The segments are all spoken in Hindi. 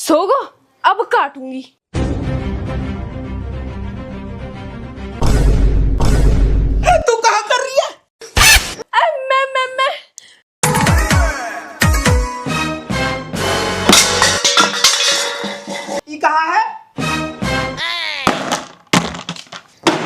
सो गो, अब काटूंगी। तू कहाँ कर रही है? मैं ये कहाँ है?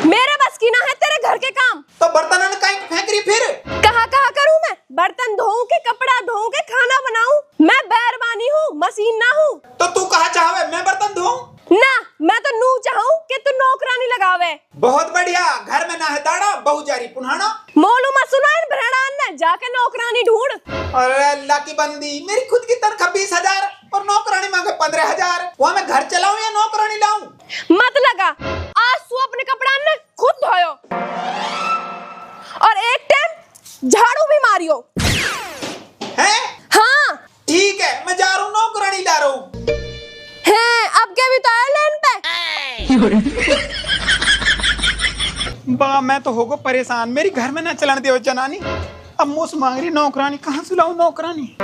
मेरे बस की ना है तेरे घर के काम। तो बर्तन कहीं फेंक रही फिर? कहाँ करूँ मैं? बर्तन धोऊं के कपड़ा धोऊं के खाना बनाऊं? मैं बैरबानी हूँ, मशीन ना हूँ। तो तू कहाँ चाहवे मैं बर्तन धोऊं? ना, मैं तो नू चाहूं कि तू नौकरानी लगावे। बहुत बढ़िया, घर में ना है दाड़ा, बहु जारी पुनहाना। मोलू मसुना इन भरणान ने जाके नौकरानी ढूंढ। अरे अल्लाह की बंदी, मेरी खुद की तनख्वाह 20,000 और नौकरानी मांगे 15,000। वहाँ मैं घर चलाऊं या नौकरानी लाऊं? मत लगा, आज तू अपने कपड़ा ने खुद धोयो और एक टाइम झाड़ू भी मारियो। हैं? हाँ ठीक है, मैं जा रहा हूँ, नौकरानी ला रहा हूँ। हैं, अब क्या भी तो आया लेन पे। बा मैं तो होगो परेशान, मेरी घर में ना चलन दे जनानी। अब मुझसे मांग रही नौकरानी, कहाँ से लाऊं नौकरानी?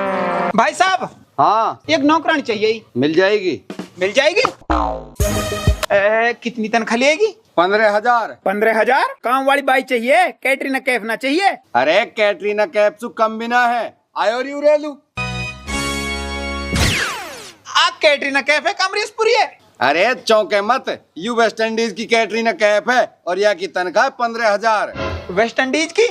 भाई साहब, हाँ एक नौकरानी चाहिए। मिल जाएगी। मिल जाएगी? कितनी तनख्वाह लेगी? 15,000। 15,000? काम वाली बाई चाहिए, कैटरीना कैफ ना चाहिए। अरे कैटरीना कैफ सु कम बिना है, आयो री उरेलू। आप कैटरीना कैफ है, कमरेशपुरी है। अरे चौंके मत, यू वेस्ट इंडीज की कैटरीना कैफ है और यहाँ की तनख्वाह 15,000। वेस्ट इंडीज की?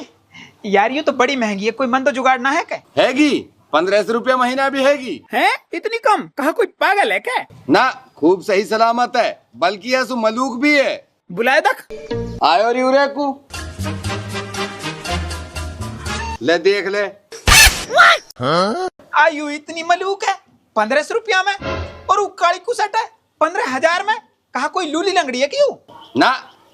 यार ये तो बड़ी महंगी है, कोई मन तो जुगाड़ ना है क्या? हैगी, 1,500 रुपया महीना भी हैगी। हैं? इतनी कम? कहा कोई पागल है क्या? ना, खूब सही सलामत है, बल्कि यह सु मलूक भी है। बुलाए तक आयो री उरेकू, ले देख ले। आयु इतनी मलूक है 1,500 रुपया में, और वो काली कुसट है 15,000 में। कहा कोई लूली लंगड़ी है क्यों? ना,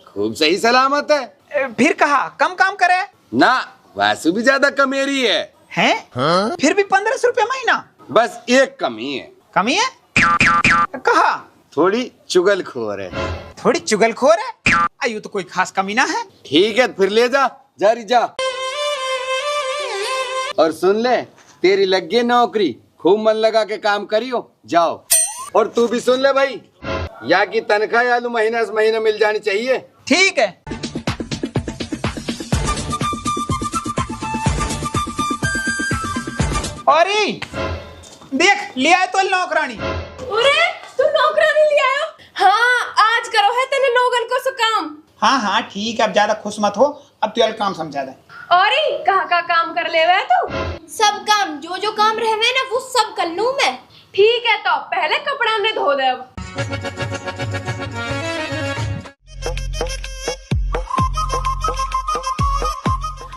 खूब सही सलामत है। फिर कहा कम काम करे? ना, वैसे भी ज्यादा कमेरी है। हैं? फिर भी 1,500 रुपया महीना? बस एक कमी है। कमी है? कहा थोड़ी चुगलखोर है। थोड़ी चुगलखोर है? आयु तो कोई खास कमी ना है। ठीक है, फिर ले जा, जारी जा। और सुन ले, तेरी लग गई नौकरी, खूब मन लगा के काम करियो, जाओ। और तू भी सुन ले भाई, यहाँ की तनख्वाह आलू महीना से महीना मिल जानी चाहिए। ठीक है। और देख लिया तो नौकरानी। अरे तू नौकरानी ले आयो? हाँ, आज करो है तेने लोगन को सो काम। हाँ हाँ ठीक है, अब ज्यादा खुश मत हो, अब तू काम समझा दे। और कहाँ का काम कर ले वे तू? सब काम, जो जो काम रहवे ना वो सब कर लूं मैं। ठीक है, तो पहले कपड़ा ने धो दे। अब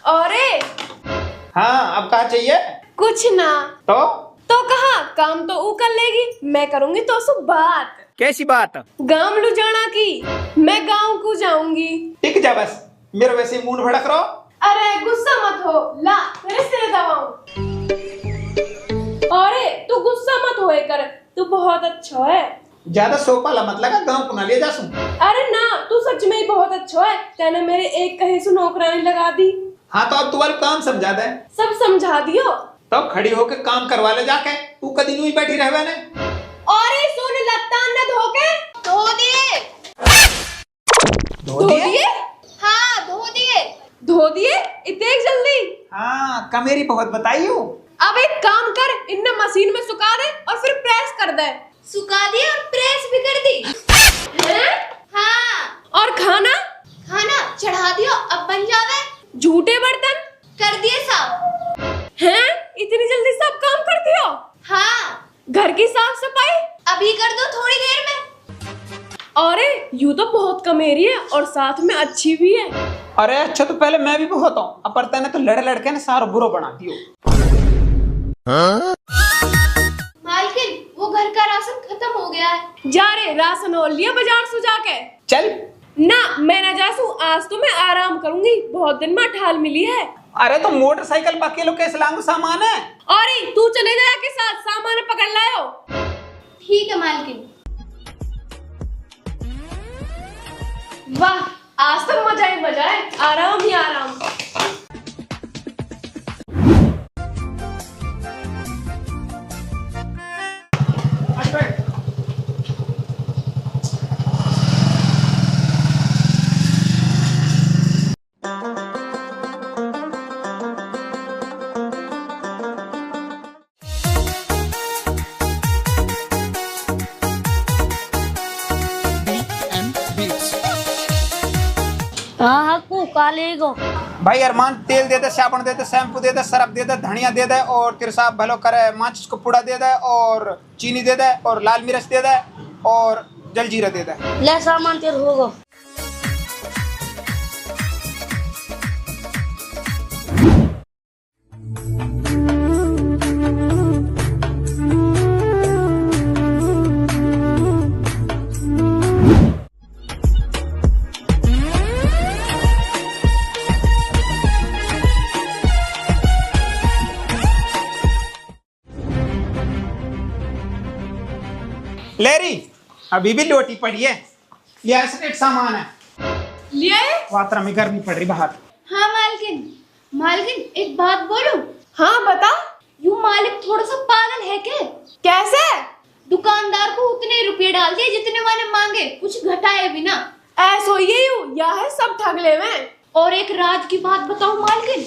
अरे हाँ, अब क्या चाहिए? कुछ ना। तो कहा काम तो ऊ कर लेगी, मैं करूंगी तो सु बात। कैसी बात? गांव लुजाना की, मैं गांव को जाऊंगी। टिक जा बस, मेरे वैसे मूड भड़क रहो। अरे गुस्सा मत हो, ला तेरे सिर दबाऊं। अरे तू गुस्सा मत होए कर, तू बहुत अच्छा है। ज्यादा सोपाला मत लगा, गाँव को ना ले जा सुन। अरे ना, तू सच में ही बहुत अच्छा है। तेने मेरे एक कहे सु नौकरानी लगा दी। हाँ तो अब तू काम समझा दे। सब समझा दियो। तब खड़ी होके काम करवा ले जाके, तू कदी यूं ही बैठी रहवे ने। और सुन, लत्तान न धोके धो दिए। धो दिए? हाँ धो दिए। धो दिए इतने जल्दी? हाँ, कमेरी बहुत बताई हो। अब एक काम कर, इन्हें मशीन में सुखा दे और फिर प्रेस कर दे। सुखा दी और प्रेस भी कर दी। हैं? हाँ। और खाना? खाना चढ़ा दियो, अब बन जावे। झूठे बर्तन कर दिए साफ। हैं? इतनी जल्दी सब काम कर दियो? हाँ। घर की साफ सफाई अभी कर दो थोड़ी देर में। अरे यू तो बहुत कमेरी है और साथ में अच्छी भी है। अरे अच्छा, तो पहले मैं भी बहुत हूँ, अब पड़ता है तो लड़ लड़के ने सारा बुरा बना दियो। मालकिन, वो घर का राशन खत्म हो गया है। जा रे, राशन और लिया बाजार से जाके। चल। ना, मैं ना जासू, आज तो मैं आराम करूंगी, बहुत दिन में ठाल मिली है। अरे तो मोटरसाइकिल पर अकेलो कैसे लाऊंगा सामान है? अरे तू चले जा के साथ, सामान पकड़ लायो। ठीक है मालकिन। वाह, आज तो मजा ही मजा है, आराम ही आराम। का लेगो। भाई अरमान तेल दे दे, साबुन दे दे, शैम्पू दे दे, सरफ दे दे, धनिया दे दे और तेरे साहब भलो करे माचिस को पूड़ा दे दे और चीनी दे दे और लाल मिर्च दे दे और जलजीरा दे दे। ले सामान तेरे होगो। लेरी अभी भी लोटी पड़ी है, ये ऐसा सामान है। लिए वात्रा में गर्मी पड़ रही बाहर। हाँ मालकिन, मालकिन एक बात बोलूं? हाँ बता। यू मालिक थोड़ा सा पागल है क्या? कैसे? दुकानदार को उतने रुपए डाल दिए जितने मैंने मांगे, कुछ घटाए भी ना। ऐसो ये या है सब ठग ले में। और एक राज की बात बताऊं मालकिन?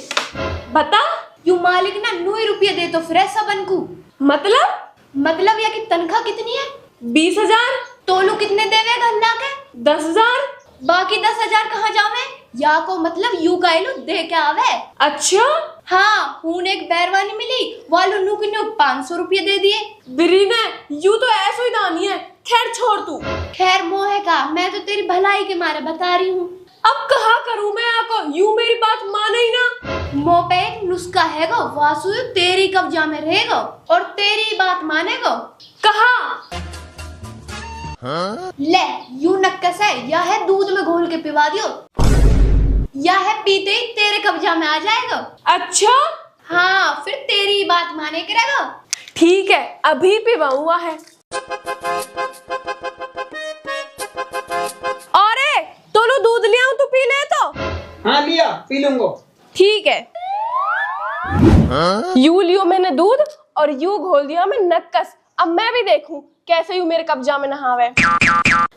बता। यू मालिक ना 9 रुपये दे तो फ्रेश सबन को। मतलब या कि तनख्वाह कितनी है? 20,000। तोलू कितने देवे गल्ला के? 10,000। बाकी 10,000 कहाँ जावे? या को मतलब यू गायलू दे के आवे। अच्छा हाँ, हूं एक बैरवानी मिली, वालू नुक 500 रुपये दे दिए। बिरी ने यू तो ऐसो ही दानी है। खैर छोड़ तू। खैर मोह का, मैं तो तेरी भलाई के मारे बता रही हूँ। अब कहा करूँ मैं आको, यू मेरी बात माने ही ना। मोह पे एक नुस्खा है गो, वासु तेरी कब्जा में रहेगा और तेरी बात मानेगो। कहा ले यू नक्कस है, या है दूध में घोल के पिवा दियो, या है पीते ही तेरे कब्जा में आ जाएगा। अच्छा हाँ, फिर तेरी बात माने करेगा। ठीक है, अभी पिवा हुआ है। अरे तोलू दूध ले आऊं, तू पी ले तो। हाँ लिया, पी लूंगा। ठीक है। यू लियो मैंने दूध और यू घोल दिया मैं नक्कस। अब मैं भी देखूं कैसे यू मेरे कब्जा में नहावे।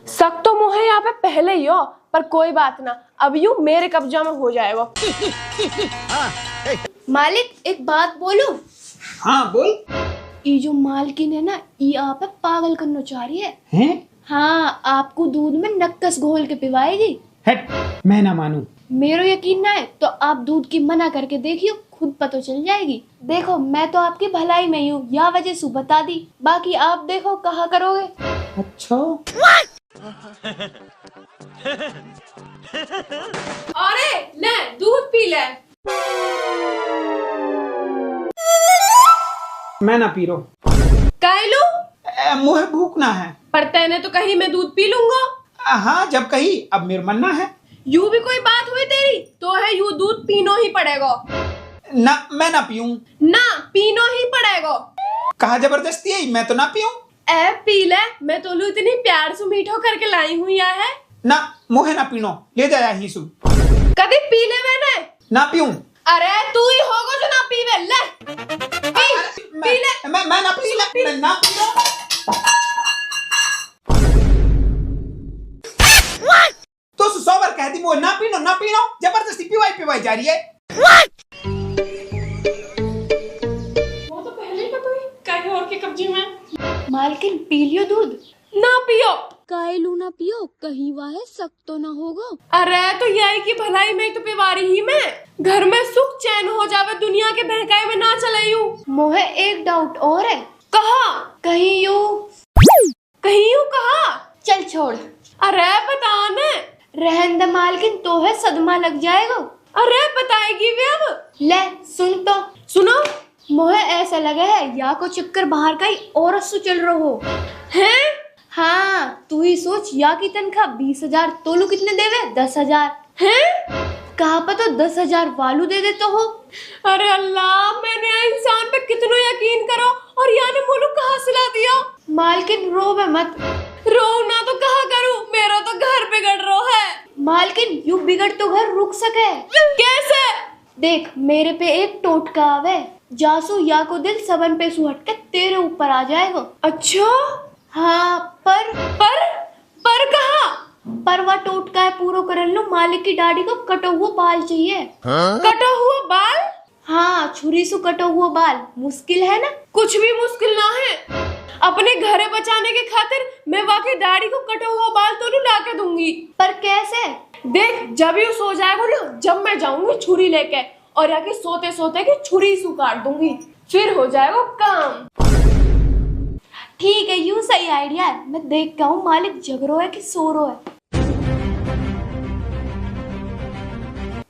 शक तो मुझे यहाँ पे पहले ही हो, पर कोई बात ना, अब यू मेरे कब्जा में हो जाएगा। मालिक एक बात बोलूं? हाँ बोल। ये जो मालकिन है ना, ये आप पागल करना चाह रही है। हैं? हाँ, आपको दूध में नक्कस घोल के पिवाएगी। हट, मैं ना मानूं। मेरा यकीन ना है तो आप दूध की मना करके देखियो, खुद पता चल जाएगी। देखो मैं तो आपकी भलाई में हूँ, या वजह से बता दी, बाकी आप देखो कहा करोगे। अच्छा अरे ले दूध पी ले। मैं ना पी रो। काइलू मुझे भूख ना है। पर तेने तो कही मैं दूध पी लूंगा। हाँ जब कही, अब मेरा मन ना है। यू भी कोई बात हुई तेरी तो है, यू दूध पीनो ही पड़ेगा। ना मैं ना पीऊं। ना पीनो ही पड़ेगा। कहा जबरदस्ती है, मैं तो ना पीऊं। ए पी ले, मैं तो लू इतनी प्यार से मीठो करके लाई हूँ या है। ना मुझे ना पीनो, ले जाया ही सु। कभी पी ले मैंने ना पीऊं। अरे तू ही होगा जो ना पीवे। ले पी ले। मैं ना पी ले, मैं ना पी लो। तो सोवर कहती मुझे ना पीनो, जबरदस्ती पिवाई जा रही है। वो तो पहले ही पता ही कहीं और के कब्जे में। मालकिन पी लियो दूध। ना पियो। कायलू ना पियो, कहीं वाह सख्त तो ना होगा। अरे तो यही की भलाई में तो पिवारी ही मैं, घर में सुख चैन हो जावे, दुनिया के बहकाए में ना चले यूं। मोहे एक डाउट और है। कहा? कहीं यू कहा? चल छोड़। अरे बता ने। रहन दे मालकिन, तो है सदमा लग जाएगा। अरे बताएगी वे अब। ले सुन तो। सुनो। मोहे ऐसा लगा है या को चक्कर बाहर का ही औरत से चल रहा हो है। हाँ तू ही सोच, या की तनख्वाह 20,000, तोलू कितने देवे? 10,000 है। कहा पता 10,000 वालू दे देते हो। अरे अल्लाह, मैंने इंसान पे कितना यकीन करो और यानी मुल्क कहाँ सिला दिया। मालकिन रोवे मत। रो ना तो कहा करूं, मेरा तो घर बिगड़ रहा है। मालकिन यू बिगड़ तो घर रुक सके। कैसे? देख मेरे पे एक टोटका आवे, जासू या को दिल सबन पे सुहट के तेरे ऊपर आ जाएगा। अच्छा हाँ पर कहा? पर वह टोटका है पूरा कर लो। मालिक की दाढ़ी को कटा हुआ बाल चाहिए। कटा हुआ बाल? हाँ, छुरी से कटा हुआ बाल मुश्किल है ना? कुछ भी मुश्किल ना है। अपने घरे बचाने के खातिर मैं वाकई दाढ़ी को कटा हुआ बाल तो ला के दूंगी। पर कैसे? देख जब ये सो जाएगा ना, जब मैं जाऊंगी छुरी लेके और आके सोते सोते की छुरी से काट दूंगी, फिर हो जाएगा काम। ठीक है, यूं सही आइडिया है। मैं देख के हूँ मालिक जग रो है कि सो रो है।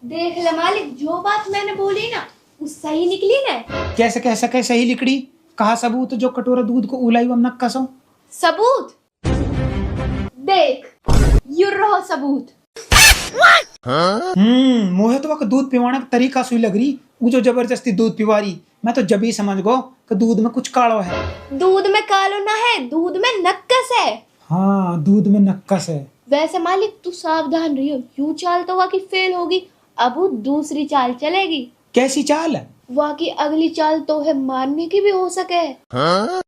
देख ले मालिक, जो बात मैंने बोली ना वो सही निकली ना। कैसे कह सके सही लिकड़ी? कहा सबूत जो कटोरा दूध को उलाई वम न कसो। सबूत देख, यू रहो सबूत। मोहे तो वक दूध पिवाने का तरीका सुई लग रही, वो जो जबरदस्ती दूध पिवारी। मैं तो जब ही समझ गो कि दूध में कुछ कालो है। दूध में कालो ना है, दूध में नक्कस है। हाँ, दूध में नक्कस है। वैसे मालिक तू सावधान रहियो, यूं चाल तो वहाँ की फेल होगी, अब वो दूसरी चाल चलेगी। कैसी चाल है? वहाँ की अगली चाल तो है मारने की भी हो सके।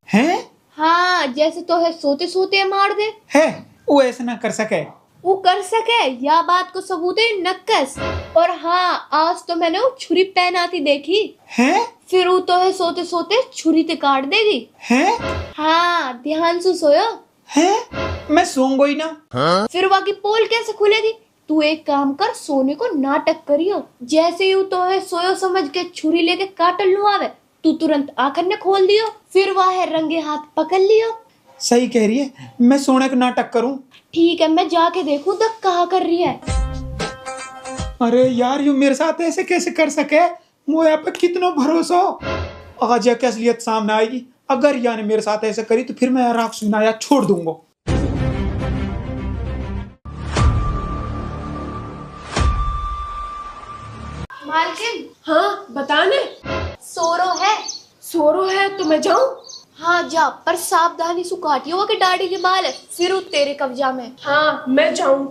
हैं? हाँ, जैसे तो है सोते सोते मार दे। है वो ऐसा ना कर सके। वो कर सके, या बात को सबूत है नक्कस। और हाँ, आज तो मैंने वो छुरी पहनाती देखी है। फिर वो तो है सोते सोते छुरी ते काट देगी। है। हाँ, ध्यान से सोयो। है, मैं सोऊंगा ही ना। फिर वहाँ की पोल कैसे खुलेगी? तू एक काम कर, सोने को नाटक करियो। जैसे यू तो है सोयो समझ के छुरी लेके काटल लू आवे, तू तुरंत आंखन ने खोल दियो, फिर वह है रंगे हाथ पकड़ लियो। सही कह रही है, मैं सोने का नाटक करूं। ठीक है, मैं जाके देखूं तो कहा कर रही है। अरे यार, यू मेरे साथ ऐसे कैसे कर सके? मुझे आप पे कितना भरोसा हो। आज यह असलियत सामने आएगी। अगर या ने मेरे साथ ऐसे करी तो फिर मैं राख सुनाया छोड़ दूंगा। मालकिन, हाँ बताने। सोरो है। सोरो है तो मैं जाऊं? हाँ जा, पर सावधानी से काटियो कि दाढ़ी के बाल है, फिर वो तेरे कब्जा में। हाँ मैं जाऊं।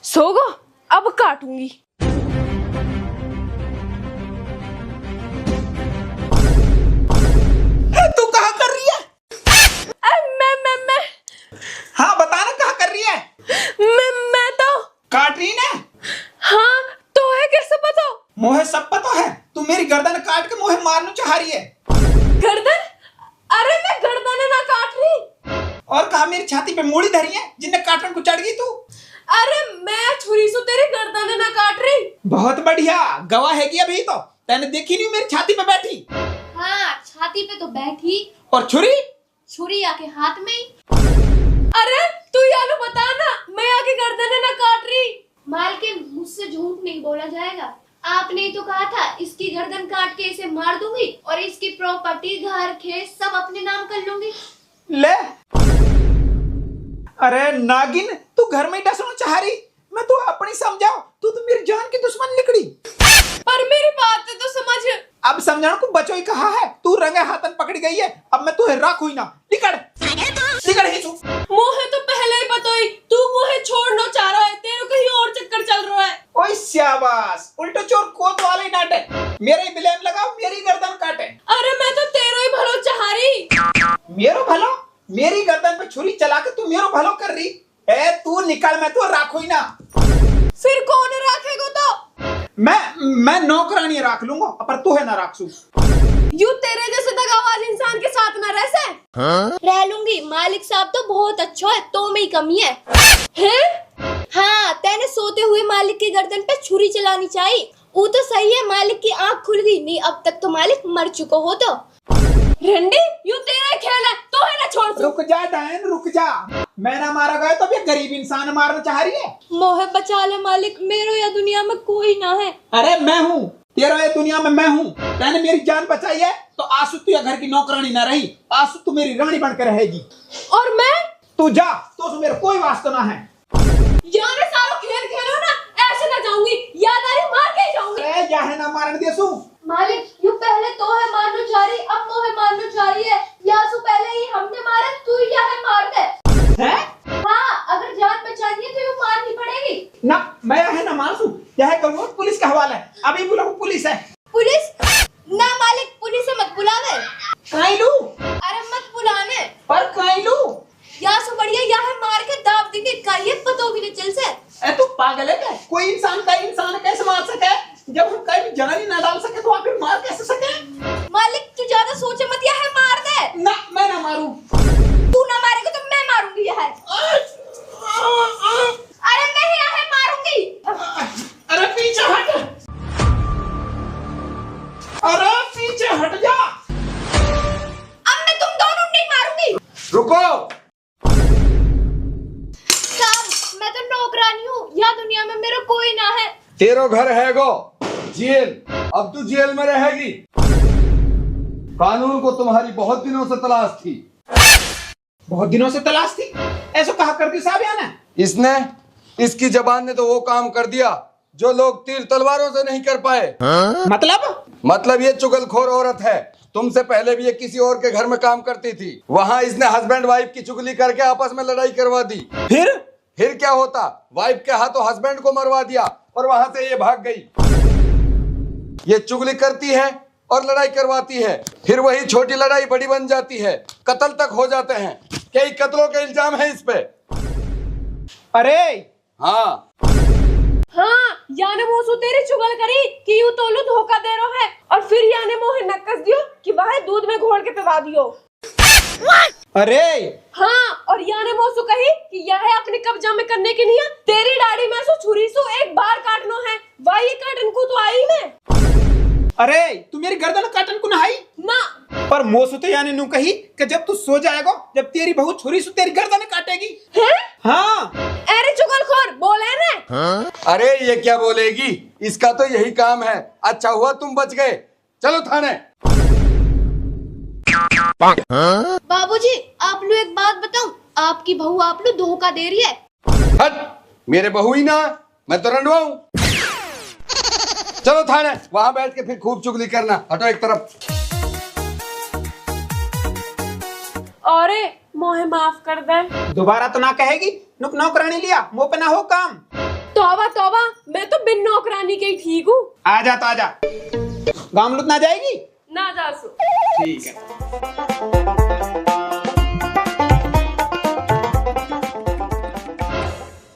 सोगो, अब काटूंगी। तू कहा कर रही है? मैं हाँ बताना, कहा कर रही है? मैं तो काट रही ना? हाँ तो है, कैसे पता? मोहे सब पता है। तू मेरी गर्दन काट के मोहे मारना चाह रही है। गर्दन? अरे मैं गर्दन ना काट रही। और कहा मेरी छाती पे मूड़ी धरी है जिन्हें काटन को चढ़ गई तू। अरे मैं छुरी से तेरी गर्दन ना काट रही। बहुत बढ़िया, गवाह है कि अभी तो तैने देखी नहीं मेरी छाती पे बैठी। हाँ, छाती पे तो बैठी, और छुरी? छुरी आके हाथ में ही। अरे तू यानो बता ना, मैं आके गर्दन ना काट रही। मालकिन, मुझसे झूठ नहीं बोला जाएगा। आपने ही तो कहा था इसकी गर्दन काट के इसे मार दूंगी और इसकी प्रॉपर्टी, घर, खेत सब अपने नाम कर लूंगी। ले, अरे नागिन, तू घर में ही डसना चाह रही। मैं तो अपनी समझाओ, तू तो मेरी जान की दुश्मन निकली। पर मेरी बात तो समझ। अब समझाने को बचो ही कहा है। तू रंगे हाथन पकड़ी गई है, अब मैं तुझे राख हुई ना। निकल निकल ही तू। मोहे तो पहले ही पता ही, तू मोहे छोड़ना चाह रहा है, तेरे कहीं और चक्कर चल रहा है। ओए शाबाश, उल्टो चोर कोत वाले नाटक। मेरे ही ब्लेम लगाओ, मेरी गर्दन काटे। अरे मैं तो तेरो ही भलो चाह रही। मेरो भलो? मेरी गर्दन पे छुरी चला के तू मेरो भलो कर रही? ए तू निकल, मैं तो राख हुई ना। फिर कौन राखेगा तो? मैं नौकरानी राख लूंगा, पर तू है ना राखसू। यू तेरे जैसे दगाबाज इंसान के साथ ना रह से। रह लूंगी, मालिक साहब तो बहुत अच्छा है, तो में ही कमी है। हैं? हाँ, तेने सोते हुए मालिक की गर्दन पे छुरी चलानी चाहिए। वो तो सही है, मालिक की आंख खुल गई, नहीं अब तक तो मालिक मर चुका हो। तो रंडी, यू तेरा खेल है, तो है ना छोड़। रुक जा डायन, रुक जा। मैं ना मारा गया तो भी गरीब इंसान मारना चाह रही है। मोहे बचा ले मालिक, मेरो या दुनिया में कोई ना है। अरे मैं हूँ तेरा, ये दुनिया में मैं हूँ। तैने मेरी जान बचाई है तो आंसू तू घर की नौकरानी ना रही, आंसू तू मेरी रानी बनकर रहेगी। और मैं? तू जा, तो मेरा कोई वास्ता ना है। यार सारो खेल खेलो ना, ऐसे ना जाऊंगी, यादारी मार के जाऊंगी। अरे या है ना मारने देसू। मालिक, यू पहले तो है मारना चाह रही, अब मोहे मारना चाह रही है। यासु पहले ही हमने मारा, तू या है मार दे। है? हाँ, अगर जान बचानी है तो यू मारनी पड़ेगी ना। मैं है ना मारसू, यह करूँ पुलिस का हवाला है। अभी बुलाओ, पुलिस है। पुलिस? ना मालिक, पुलिस से मत बुलावे। काई लू? अरे मत बुलाने। पर काई लू? यासु बढ़िया या है मार के दाब देंगे, काये पतो भी नहीं चल से। ए तू पागल है क्या? कोई इंसान का इंसान कैसे मार सके? जब हम कहीं भी जान ही ना डाल सके तो आप मार कैसे सके? मालिक तू ज्यादा सोचे मत, या है मार दे। ना, मैं ना मारूं। तू ना मारेगा तो मैं मारूंगी। यह है रुको। साहब मैं तो नौकरानी हूँ, यहाँ दुनिया में मेरा कोई ना है। तेरो घर है गो जेल, अब तू जेल में रहेगी। कानून को तुम्हारी बहुत दिनों से तलाश थी। बहुत दिनों से तलाश थी, ऐसा कहा करती साहब या ना? इसने, इसकी जबान ने तो वो काम कर दिया जो लोग तीर तलवारों से नहीं कर पाए। मतलब ये चुगलखोर औरत है। तुमसे पहले भी ये किसी और के घर में काम करती थी, वहाँ इसने हस्बैंड वाइफ की चुगली करके आपस में लड़ाई करवा दी। फिर क्या होता, वाइफ के हाथों हस्बैंड को मरवा दिया और वहां से ये भाग गई। ये चुगली करती है और लड़ाई करवाती है, फिर वही छोटी लड़ाई बड़ी बन जाती है, कत्ल तक हो जाते हैं। कई कत्लों के इल्जाम है इस पे। अरे हाँ याने मोसू तेरी चुगल करी कि यूं तोलू धोखा दे रो है, और फिर याने मोहे नक्कस दियो कि वह दूध में घोल के पिवा दियो। अरे हाँ, और याने मोसू कही कि यह है अपने कब्जा में करने की नियत। तेरी दाढ़ी में सो छुरी सो एक बार काटनो है, वही काटन को तो आई मैं। अरे तू मेरी गर्दन काटन को नहाई ना, पर मोसू तो यानी नू कही कि जब तू सो जाएगा, जब तेरी बहू छुरी से तेरी गर्दन काटेगी। है? हाँ। अरे चुगलखोर बोले ने। अरे ये क्या बोलेगी, इसका तो यही काम है। अच्छा हुआ तुम बच गए, चलो थाने। बाबूजी आप लोग एक बात बताऊं, आपकी बहू आप लोग धोखा दे रही है। हट, मेरे बहू ही ना, मैं तो रंडवाऊं। चलो थाने, वहां बैठ के फिर खूब चुगली करना। हटो एक तरफ। अरे मोहे माफ कर दे। दोबारा तो ना कहेगी, नुक नौकरानी लिया मुंह पे ना हो काम। तौबा तौबा, मैं तो बिन नौकरानी के ही ठीक हूँ। आजा तो आजा, गाँव लुट ना जाएगी ना जासू। ठीक है।